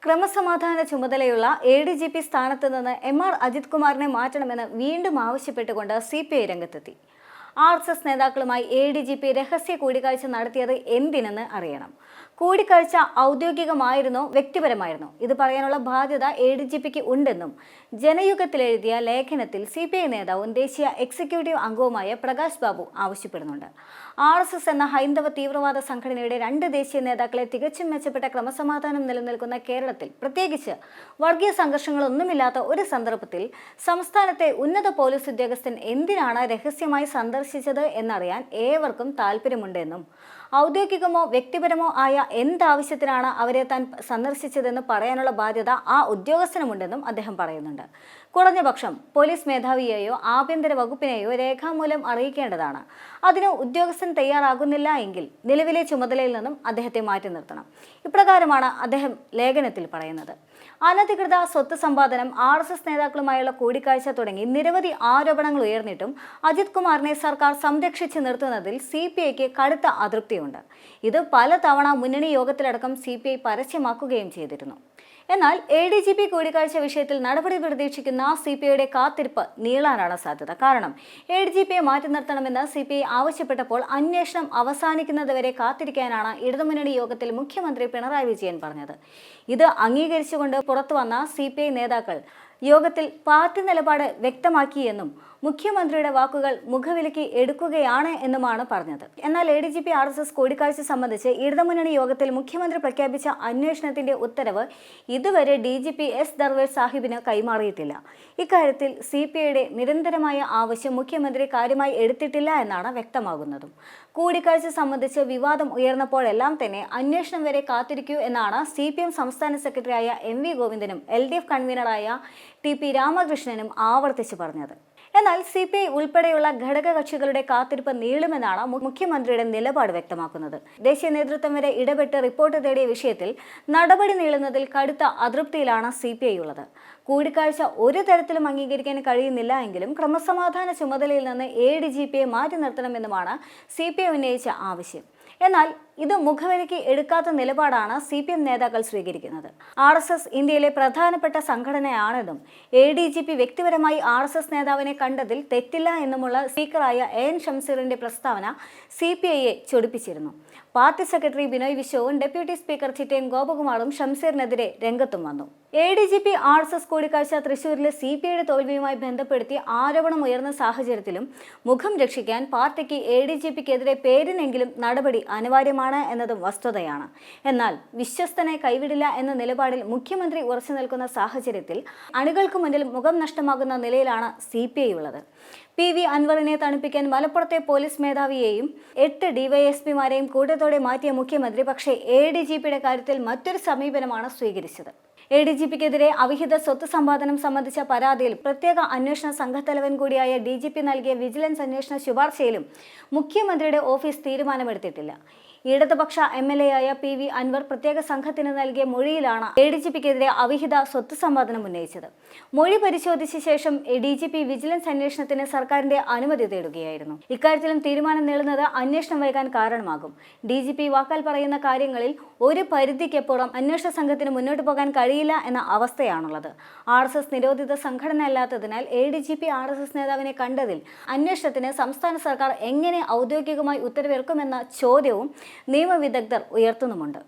ക്രമസമാധാന ചുമതലയുള്ള ADGP സ്ഥാനത്ത് നിന്ന് MR അജിത് കുമാറിനെ മാറ്റണമെന്ന് വീണ്ടും ആവശ്യപ്പെട്ടുകൊണ്ട് CPI രംഗത്തെത്തി. RSS നേതാക്കളുമായി ADGP രഹസ്യ കൂടിക്കാഴ്ച നടത്തിയത് എന്തിനെന്ന് അറിയണം. കൂടിക്കാഴ്ച ഔദ്യോഗികമായിരുന്നോ വ്യക്തിപരമായിരുന്നോ ഇത് പറയാനുള്ള ബാധ്യത ADGPക്ക് ഉണ്ടെന്നും ജനയുഗത്തിൽ എഴുതിയ ലേഖനത്തിൽ CPI നേതാവും ദേശീയ എക്സിക്യൂട്ടീവ് അംഗവുമായ പ്രകാശ് ബാബു ആവശ്യപ്പെടുന്നുണ്ട്. RSS എന്ന ഹൈന്ദവ തീവ്രവാദ സംഘടനയുടെ 2 ദേശീയ നേതാക്കളെ തികച്ചും മെച്ചപ്പെട്ട ക്രമസമാധാനം നിലനിൽക്കുന്ന കേരളത്തിൽ, പ്രത്യേകിച്ച് വർഗീയ സംഘർഷങ്ങളൊന്നുമില്ലാത്ത ഒരു സന്ദർഭത്തിൽ സംസ്ഥാനത്തെ ഉന്നത പോലീസ് ഉദ്യോഗസ്ഥൻ എന്തിനാണ് രഹസ്യമായി സന്ദർശിച്ചത് എന്നറിയാൻ ഏവർക്കും താല്പര്യമുണ്ടെന്നും ഔദ്യോഗികമോ വ്യക്തിപരമോ ആയ എന്താവശ്യത്തിനാണ് അവരെ താൻ സന്ദർശിച്ചതെന്ന് പറയാനുള്ള ബാധ്യത ആ ഉദ്യോഗസ്ഥനുമുണ്ടെന്നും അദ്ദേഹം പറയുന്നുണ്ട്. കുറഞ്ഞപക്ഷം പോലീസ് മേധാവിയെയോ ആഭ്യന്തര വകുപ്പിനെയോ രേഖാമൂലം അറിയിക്കേണ്ടതാണ്. അതിന് ഉദ്യോഗസ്ഥൻ തയ്യാറാകുന്നില്ല എങ്കിൽ നിലവിലെ ചുമതലയിൽ നിന്നും അദ്ദേഹത്തെ മാറ്റി നിർത്തണം. ഇപ്രകാരമാണ് അദ്ദേഹം ലേഖനത്തിൽ പറയുന്നത്. അനധികൃത സ്വത്ത് സമ്പാദനം, RSS നേതാക്കളുമായുള്ള കൂടിക്കാഴ്ച തുടങ്ങി നിരവധി ആരോപണങ്ങൾ ഉയർന്നിട്ടും അജിത് കുമാറിനെ സർക്കാർ സംരക്ഷിച്ചു നിർത്തുന്നതിൽ CPIക്ക് കടുത്ത അതൃപ്തിയുണ്ട്. ഇത് പലതവണ മുന്നണി യോഗത്തിലടക്കം CPI പരസ്യമാക്കുകയും ചെയ്തിരുന്നു. എന്നാൽ ADGP കൂടിക്കാഴ്ച വിഷയത്തിൽ നടപടി പ്രതീക്ഷിക്കുന്ന CPIയുടെ കാത്തിരിപ്പ് നീളാനാണ് സാധ്യത. കാരണം ADGPയെ മാറ്റി നിർത്തണമെന്ന് CPI ആവശ്യപ്പെട്ടപ്പോൾ അന്വേഷണം അവസാനിക്കുന്നതുവരെ കാത്തിരിക്കാനാണ് ഇടതുമുന്നണി യോഗത്തിൽ മുഖ്യമന്ത്രി പിണറായി വിജയൻ പറഞ്ഞത്. ഇത് അംഗീകരിച്ചുകൊണ്ട് പുറത്തുവന്ന CPI നേതാക്കൾ യോഗത്തിൽ പാർട്ടി നിലപാട് വ്യക്തമാക്കിയെന്നും മുഖ്യമന്ത്രിയുടെ വാക്കുകൾ മുഖവിലയ്ക്ക് എടുക്കുകയാണ് എന്നുമാണ് പറഞ്ഞത്. എന്നാൽ ADGP RSS കൂടിക്കാഴ്ച സംബന്ധിച്ച് ഇടതുമുന്നണി യോഗത്തിൽ മുഖ്യമന്ത്രി പ്രഖ്യാപിച്ച അന്വേഷണത്തിന്റെ ഉത്തരവ് ഇതുവരെ DGP S ദർവേഷ് സാഹിബിന് കൈമാറിയിട്ടില്ല. ഇക്കാര്യത്തിൽ CPIയുടെ നിരന്തരമായ ആവശ്യം മുഖ്യമന്ത്രി കാര്യമായി എടുത്തിട്ടില്ല എന്നാണ് വ്യക്തമാകുന്നതും. കൂടിക്കാഴ്ച സംബന്ധിച്ച് വിവാദം ഉയർന്നപ്പോഴെല്ലാം തന്നെ അന്വേഷണം വരെ കാത്തിരിക്കൂ എന്നാണ് CPM സംസ്ഥാന സെക്രട്ടറിയായ MV ഗോവിന്ദനും LDF കൺവീനറായ TP രാമകൃഷ്ണനും ആവർത്തിച്ച് പറഞ്ഞത്. എന്നാൽ CPI ഉൾപ്പെടെയുള്ള ഘടകകക്ഷികളുടെ കാത്തിരിപ്പ് നീളുമെന്നാണ് മുഖ്യമന്ത്രിയുടെ നിലപാട് വ്യക്തമാക്കുന്നത്. ദേശീയ നേതൃത്വം വരെ ഇടപെട്ട് റിപ്പോർട്ട് തേടിയ വിഷയത്തിൽ നടപടി നീളുന്നതിൽ കടുത്ത അതൃപ്തിയിലാണ് CPI ഉള്ളത്. കൂടിക്കാഴ്ച ഒരു തരത്തിലും അംഗീകരിക്കാൻ കഴിയുന്നില്ല എങ്കിലും ക്രമസമാധാന ചുമതലയിൽ നിന്ന് ADGPയെ മാറ്റി നിർത്തണമെന്നുമാണ് CPI ഉന്നയിച്ച ആവശ്യം. എന്നാൽ ഇത് മുഖവിലയ്ക്ക് എടുക്കാത്ത നിലപാടാണ് CPM നേതാക്കൾ സ്വീകരിക്കുന്നത്. RSS ഇന്ത്യയിലെ പ്രധാനപ്പെട്ട സംഘടനയാണെന്നും ADGP വ്യക്തിപരമായി RSS നേതാവിനെ കണ്ടതിൽ തെറ്റില്ല എന്നുമുള്ള സ്പീക്കറായ AN ഷംസീറിന്റെ പ്രസ്താവന CPIയെ ചൊടിപ്പിച്ചിരുന്നു. പാർട്ടി സെക്രട്ടറി ബിനോയ് വിശ്വവും ഡെപ്യൂട്ടി സ്പീക്കർ ചിറ്റയം ഗോപകുമാറും ഷംസീറിനെതിരെ രംഗത്തും വന്നു. ADGP RSS കൂടിക്കാഴ്ച തൃശൂരിലെ CPIയുടെ തോൽവിയുമായി ബന്ധപ്പെടുത്തി ആരോപണം ഉയർന്ന സാഹചര്യത്തിലും മുഖം രക്ഷിക്കാൻ പാർട്ടിക്ക് ADGPക്കെതിരെ പേരിനെങ്കിലും നടപടി അനിവാര്യമാണ് എന്നതും വസ്തുതയാണ്. എന്നാൽ വിശ്വസ്തനെ കൈവിടില്ല എന്ന നിലപാടിൽ മുഖ്യമന്ത്രി ഉറച്ചു നിൽക്കുന്ന സാഹചര്യത്തിൽ അണികൾക്ക് മുന്നിൽ മുഖം നഷ്ടമാകുന്ന നിലയിലാണ് CPI ഉള്ളത്. PV അൻവറിനെ തണുപ്പിക്കാൻ മലപ്പുറത്തെ പോലീസ് മേധാവിയെയും 8 DYSPമാരെയും കൂട്ടത്തോടെ മാറ്റിയ മുഖ്യമന്ത്രി പക്ഷേ ADGPയുടെ കാര്യത്തിൽ മറ്റൊരു സമീപനമാണ് സ്വീകരിച്ചത്. ADGPക്കെതിരെ അവിഹിത സ്വത്ത് സമ്പാദനം സംബന്ധിച്ച പരാതിയിൽ പ്രത്യേക അന്വേഷണ സംഘത്തലവൻ കൂടിയായ DGP നൽകിയ വിജിലൻസ് അന്വേഷണ ശുപാർശയിലും മുഖ്യമന്ത്രിയുടെ ഓഫീസ് തീരുമാനമെടുത്തിട്ടില്ല. ഇടതുപക്ഷ MLA ആയ PV അൻവർ പ്രത്യേക സംഘത്തിന് നൽകിയ മൊഴിയിലാണ് ADGPക്കെതിരെ അവിഹിത സ്വത്ത് സമ്പാദനം ഉന്നയിച്ചത്. മൊഴി പരിശോധിച്ച ശേഷം DGP വിജിലൻസ് അന്വേഷണത്തിന് സർക്കാരിന്റെ അനുമതി തേടുകയായിരുന്നു. ഇക്കാര്യത്തിലും തീരുമാനം നീളുന്നത് അന്വേഷണം വൈകാൻ കാരണമാകും. DGP വാക്കാൽ പറയുന്ന കാര്യങ്ങളിൽ ഒരു പരിധിക്കപ്പുറം അന്വേഷണ സംഘത്തിന് മുന്നോട്ട് പോകാൻ കഴിയില്ല എന്ന അവസ്ഥയാണുള്ളത്. RSS നിരോധിത സംഘടന അല്ലാത്തതിനാൽ ADGP RSS നേതാവിനെ കണ്ടതിൽ അന്വേഷണത്തിന് സംസ്ഥാന സർക്കാർ എങ്ങനെ ഔദ്യോഗികമായി ഉത്തരവിറക്കുമെന്ന ചോദ്യവും നിയമവിദഗ്ധർ ഉയർത്തുന്നുമുണ്ട്.